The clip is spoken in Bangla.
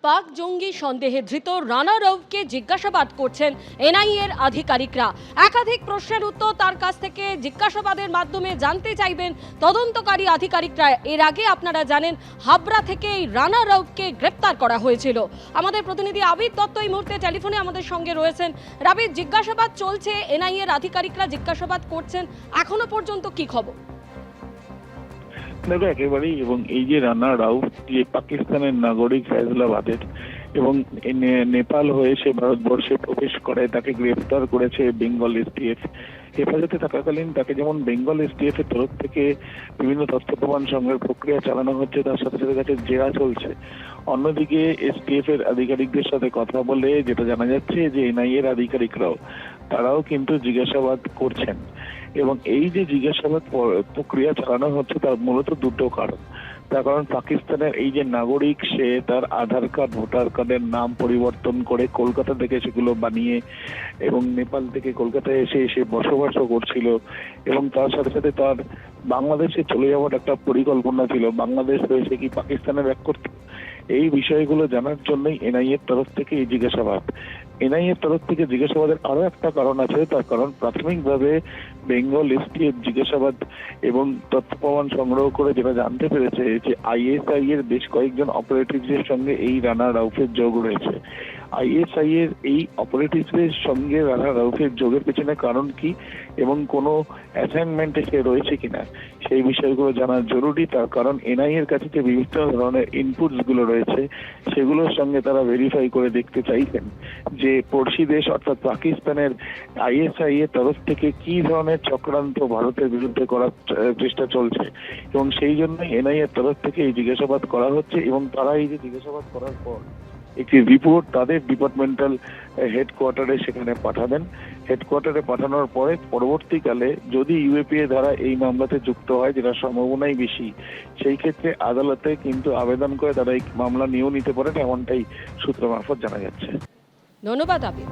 পাক জঙ্গি সন্দেহে ধৃত রানা রৌফকে জিজ্ঞাসাবাদ করছেন এনআইএর আধিকারিকরা। একাধিক প্রশ্নের উত্তর তার কাছ থেকে জিজ্ঞাসাবাদের মাধ্যমে জানতে চাইবেন তদন্তকারী আধিকারিকরা। এর আগে আপনারা জানেন হাবড়া থেকে এই রানা রৌফকে গ্রেপ্তার করা হয়েছিল। আমাদের প্রতিনিধি আবিদ দত্ত এই মুহূর্তে টেলিফোনে আমাদের সঙ্গে রয়েছেন। রাবিদ, জিজ্ঞাসাবাদ চলছে, এনআইএর আধিকারিকরা জিজ্ঞাসাবাদ করছেন, এখনো পর্যন্ত কি খবর? দেখো একেবারেই, এবং এই যে রানা রাউফ যে পাকিস্তানের নাগরিক ফয়জলাবাদের এবং নেপাল হয়ে সে ভারতবর্ষে প্রবেশ করে, তাকে গ্রেফতার করেছে বেঙ্গল এসটিএফ। হেফাজতে থাকাকালীন তাকে যেমন বেঙ্গল এসটিএফ এর তরফ থেকে বিভিন্ন তথ্য প্রমাণ সংগ্রহের প্রক্রিয়া চালানো হচ্ছে, তার সাথে সাথে কাছে জেরা চলছে। অন্যদিকে এসটিএফ এর আধিকারিকদের সাথে কথা বলে যেটা জানা যাচ্ছে যে এনআইএ এর আধিকারিকরাও তারাও কিন্তু জিজ্ঞাসাবাদ করছেন। এবং এই যে জিজ্ঞাসাবাদ প্রক্রিয়া চালানো হচ্ছে তার মূলত দুটো কারণ। তার কারণ পাকিস্তানের এই যে নাগরিক, সে তার আধার কার্ড ভোটার কার্ডের নাম পরিবর্তন করে কলকাতা থেকে সেগুলো বানিয়ে এবং নেপাল থেকে কলকাতায় এসে সে বসবাসও করছিল, এবং তার সাথে সাথে তার বাংলাদেশে চলে যাওয়ার একটা পরিকল্পনা ছিল। বাংলাদেশ হয়ে সে কি পাকিস্তানে ব্যাক করত, এই বিষয়গুলো জানার জন্যই এনআইএর তরফ থেকে এই জিজ্ঞাসাবাদ। এনআইএর তরফ থেকে জিজ্ঞাসাবাদের আরো একটা কারণ আছে, তার কারণ প্রাথমিকভাবে বেঙ্গল এসটিএফ জিজ্ঞাসাবাদ এবং তথ্য প্রমাণ সংগ্রহ করে যেটা জানতে পেরেছে যে আইএসআই এর বেশ কয়েকজন অপারেটিভসের সঙ্গে এই রানা রাউফের যোগ রয়েছে। আইএসআই এর এই অপারেটিভসের সঙ্গে রানা রাউফের যোগের পেছনে কারণ কি এবং কোনো অ্যাসাইনমেন্টে সে রয়েছে কিনা সেই বিষয়গুলো জানা জরুরি। তার কারণ এনআই এর কাছে যে বিভিন্ন ধরনের ইনপুটস গুলো রয়েছে সেগুলোর সঙ্গে তারা ভেরিফাই করে দেখতে চাইছেন যে পড়শি দেশ অর্থাৎ পাকিস্তানের আইএসআই এর তরফ থেকে কি ধরনের চক্রান্ত ভারতের বিরুদ্ধে করার চেষ্টা চলছে, এবং সেই জন্যই এনআই এর তরফ থেকে এই জিজ্ঞাসাবাদ করা হচ্ছে। এবং তারা এই যে জিজ্ঞাসাবাদ করার পর একটি রিপোর্ট তাদের ডিপার্টমেন্টাল হেডকোয়ার্টারে সেখানে পাঠাবেন। হেডকোয়ার্টারে পাঠানোর পরে পরবর্তীকালে যদি ইউএপিএ দ্বারা এই মামলাতে যুক্ত হয়, যেটা সম্ভাবনাই বেশি, সেই ক্ষেত্রে আদালতে কিন্তু আবেদন করে তারা এই মামলা নিয়েও নিতে পারেন, এমনটাই সূত্র মারফত জানা যাচ্ছে। ধন্যবাদ আবিদ।